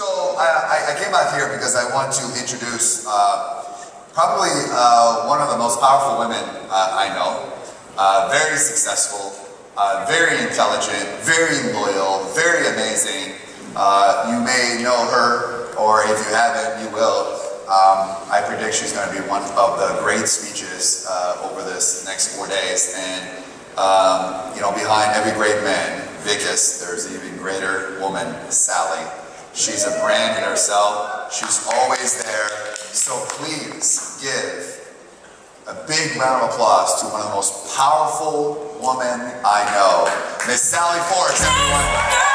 So I came out here because I want to introduce probably one of the most powerful women I know. Very successful, very intelligent, very loyal, very amazing. You may know her, or if you haven't, you will. I predict she's going to be one of the great speeches over this next 4 days. And you know, behind every great man, Vickis, there's an even greater woman, Sally. She's a brand in herself. She's always there. So please give a big round of applause to one of the most powerful women I know, Miss Sally Forbes, everyone.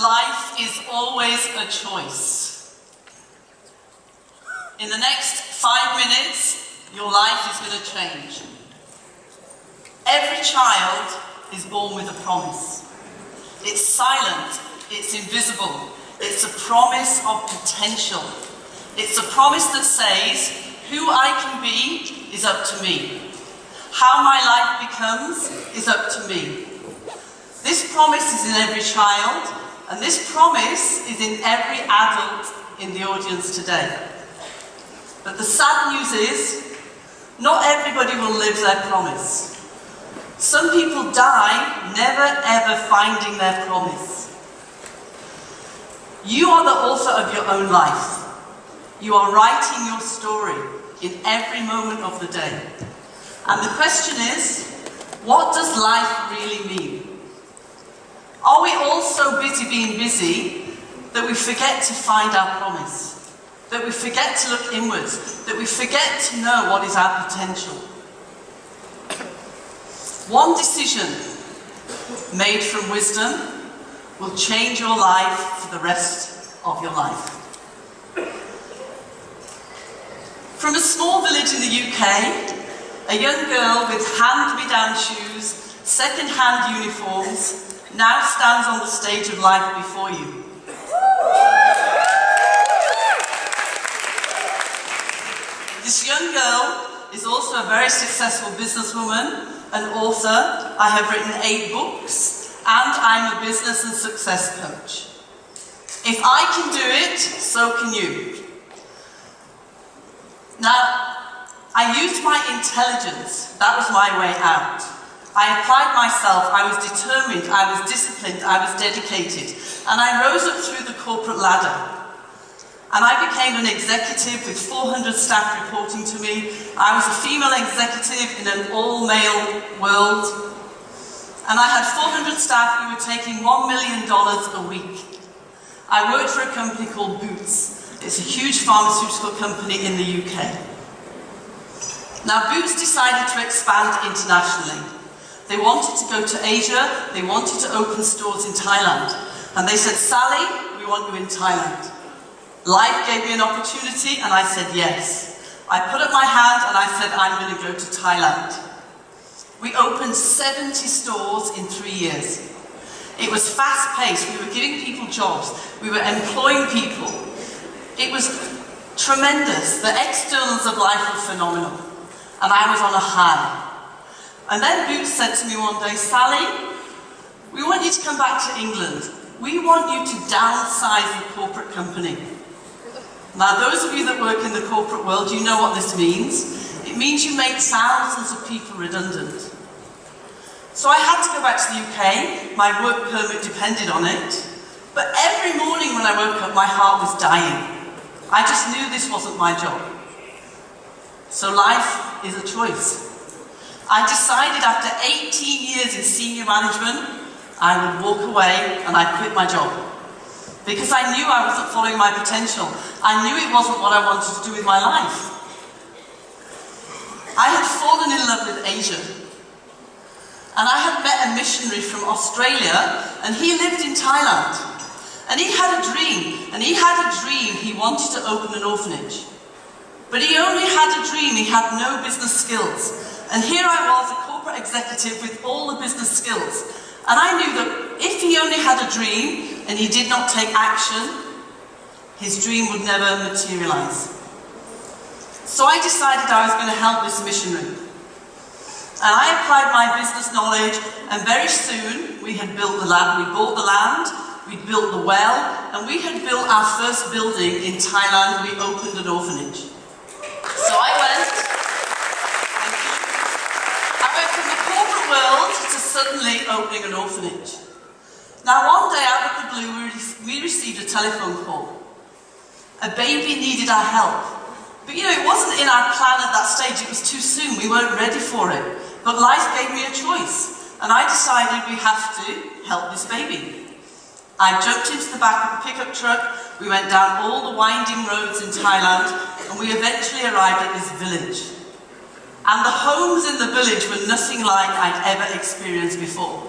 Life is always a choice. In the next 5 minutes, your life is going to change. Every child is born with a promise. It's silent, it's invisible, it's a promise of potential. It's a promise that says, who I can be is up to me. How my life becomes is up to me. This promise is in every child, and this promise is in every adult in the audience today. But the sad news is, not everybody will live their promise. Some people die never ever finding their promise. You are the author of your own life. You are writing your story in every moment of the day. And the question is, what does life really mean? Are we all so busy being busy that we forget to find our promise? That we forget to look inwards? That we forget to know what is our potential? One decision made from wisdom will change your life for the rest of your life. From a small village in the UK, a young girl with hand-me-down shoes, second-hand uniforms, now stands on the stage of life before you. This young girl is also a very successful businesswoman, an author. I have written 8 books, and I'm a business and success coach. If I can do it, so can you. Now, I used my intelligence. That was my way out. I applied myself, I was determined, I was disciplined, I was dedicated, and I rose up through the corporate ladder. And I became an executive with 400 staff reporting to me. I was a female executive in an all-male world. And I had 400 staff who were taking $1 million a week. I worked for a company called Boots. It's a huge pharmaceutical company in the UK. Now, Boots decided to expand internationally. They wanted to go to Asia, they wanted to open stores in Thailand. And they said, Sally, we want you in Thailand. Life gave me an opportunity and I said yes. I put up my hand and I said, I'm going to go to Thailand. We opened 70 stores in 3 years. It was fast-paced, we were giving people jobs, we were employing people. It was tremendous. The externals of life were phenomenal. And I was on a high. And then Boots said to me one day, Sally, we want you to come back to England. We want you to downsize the corporate company. Now, those of you that work in the corporate world, you know what this means. It means you make thousands of people redundant. So I had to go back to the UK. My work permit depended on it. But every morning when I woke up, my heart was dying. I just knew this wasn't my job. So life is a choice. I decided after 18 years in senior management, I would walk away and I'd quit my job. Because I knew I wasn't following my potential. I knew it wasn't what I wanted to do with my life. I had fallen in love with Asia. And I had met a missionary from Australia, and he lived in Thailand. And he had a dream, he wanted to open an orphanage. But he only had a dream, he had no business skills. And here I was, a corporate executive with all the business skills. And I knew that if he had a dream and he did not take action, his dream would never materialize. So I decided I was going to help this missionary. And I applied my business knowledge, and very soon we had built the land. We bought the land, we built the well, and we had built our first building in Thailand. We opened an orphanage. So I went from the corporate world to suddenly opening an orphanage. Now one day out of the blue we received a telephone call. A baby needed our help. But you know, it wasn't in our plan at that stage, it was too soon, we weren't ready for it. But life gave me a choice, and I decided we have to help this baby. I jumped into the back of a pickup truck, we went down all the winding roads in Thailand, and we eventually arrived at this village. And the homes in the village were nothing like I'd ever experienced before.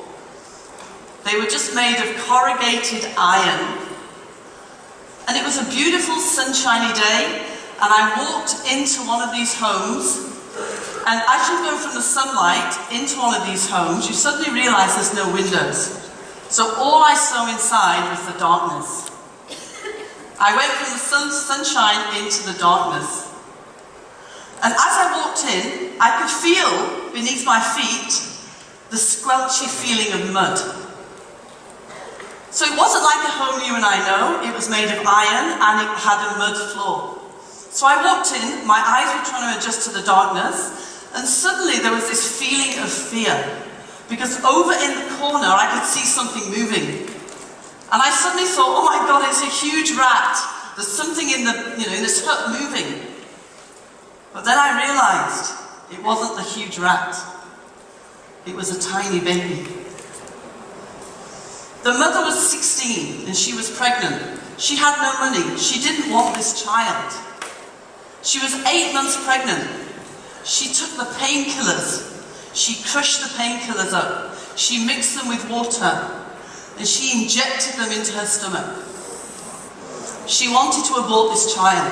They were just made of corrugated iron. And it was a beautiful sunshiny day, and I walked into one of these homes, and as you go from the sunlight into one of these homes, you suddenly realise there's no windows. So all I saw inside was the darkness. I went from the sunshine into the darkness. And as I walked in, I could feel beneath my feet the squelchy feeling of mud. So it wasn't like a home you and I know. It was made of iron and it had a mud floor. So I walked in, my eyes were trying to adjust to the darkness, and suddenly there was this feeling of fear. Because over in the corner I could see something moving. And I suddenly thought, oh my God, it's a huge rat. There's something in in this hut moving. But then I realized it wasn't the huge rat. It was a tiny baby. The mother was 16 and she was pregnant. She had no money. She didn't want this child. She was 8 months pregnant. She took the painkillers. She crushed the painkillers up. She mixed them with water and she injected them into her stomach. She wanted to abort this child.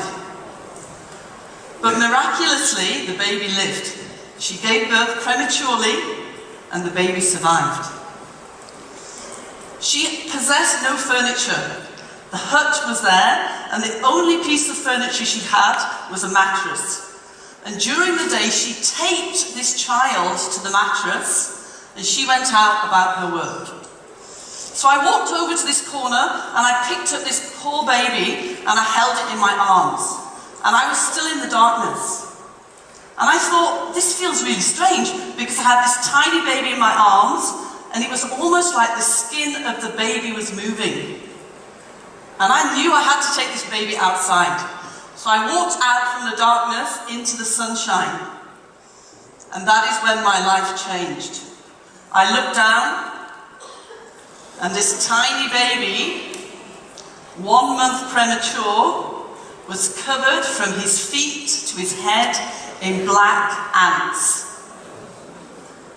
But miraculously, the baby lived. She gave birth prematurely and the baby survived. She possessed no furniture. The hut was there, and the only piece of furniture she had was a mattress. And during the day, she taped this child to the mattress, and she went out about her work. So I walked over to this corner, and I picked up this poor baby, and I held it in my arms. And I was still in the darkness. And I thought, this feels really strange, because I had this tiny baby in my arms, and it was almost like the skin of the baby was moving. And I knew I had to take this baby outside. So I walked out from the darkness into the sunshine. And that is when my life changed. I looked down, and this tiny baby, 1 month premature, was covered from his feet to his head in black ants.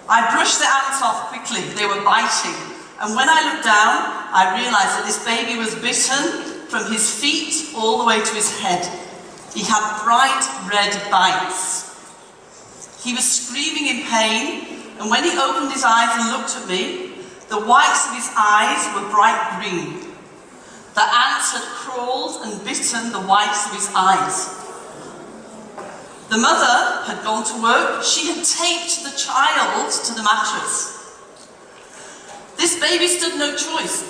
I brushed the ants off quickly. They were biting. And when I looked down, I realized that this baby was bitten from his feet all the way to his head. He had bright red bites. He was screaming in pain, and when he opened his eyes and looked at me, the whites of his eyes were bright green. The ants had crawled and bitten the whites of his eyes. The mother had gone to work. She had taped the child to the mattress. This baby stood no chance.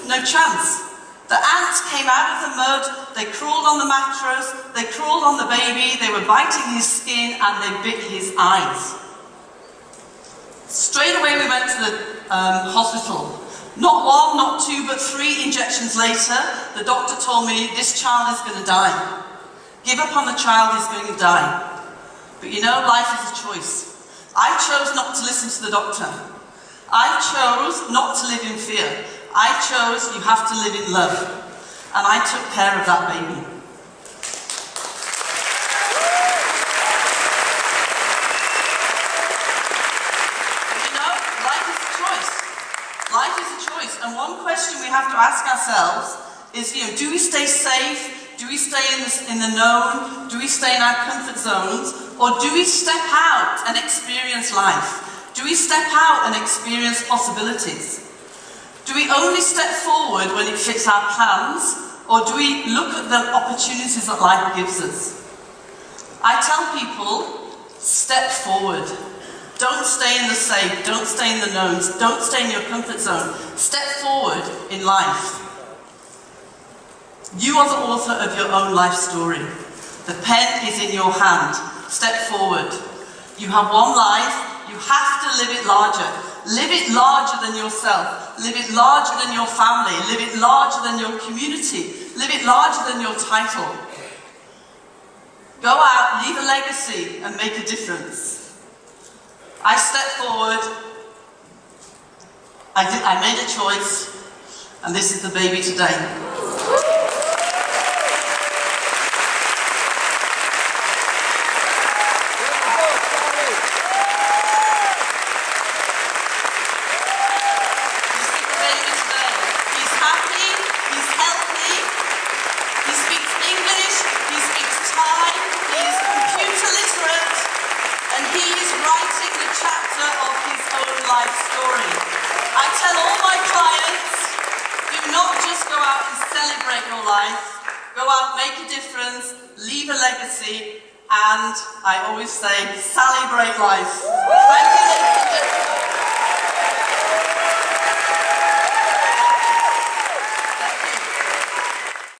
The ants came out of the mud, they crawled on the mattress, they crawled on the baby, they were biting his skin and they bit his eyes. Straight away we went to the hospital. Not 1, not 2, but 3 injections later, the doctor told me, this child is going to die. Give up on the child, he's going to die. But you know, life is a choice. I chose not to listen to the doctor. I chose not to live in fear. I chose you have to live in love. And I took care of that baby. You know, life is a choice. Life is a choice. And one question we have to ask ourselves is, do we stay safe? Do we stay in the known? Do we stay in our comfort zones? Or do we step out and experience life? Do we step out and experience possibilities? Do we only step forward when it fits our plans, or do we look at the opportunities that life gives us? I tell people, step forward. Don't stay in the safe, don't stay in the knowns, don't stay in your comfort zone. Step forward in life. You are the author of your own life story. The pen is in your hand. Step forward. You have one life, you have to live it larger. Live it larger than yourself. Live it larger than your family. Live it larger than your community. Live it larger than your title. Go out, leave a legacy, and make a difference. I stepped forward, I made a choice, and this is the baby today. Life story. I tell all my clients, do not just go out and celebrate your life, go out, make a difference, leave a legacy, and I always say, celebrate life.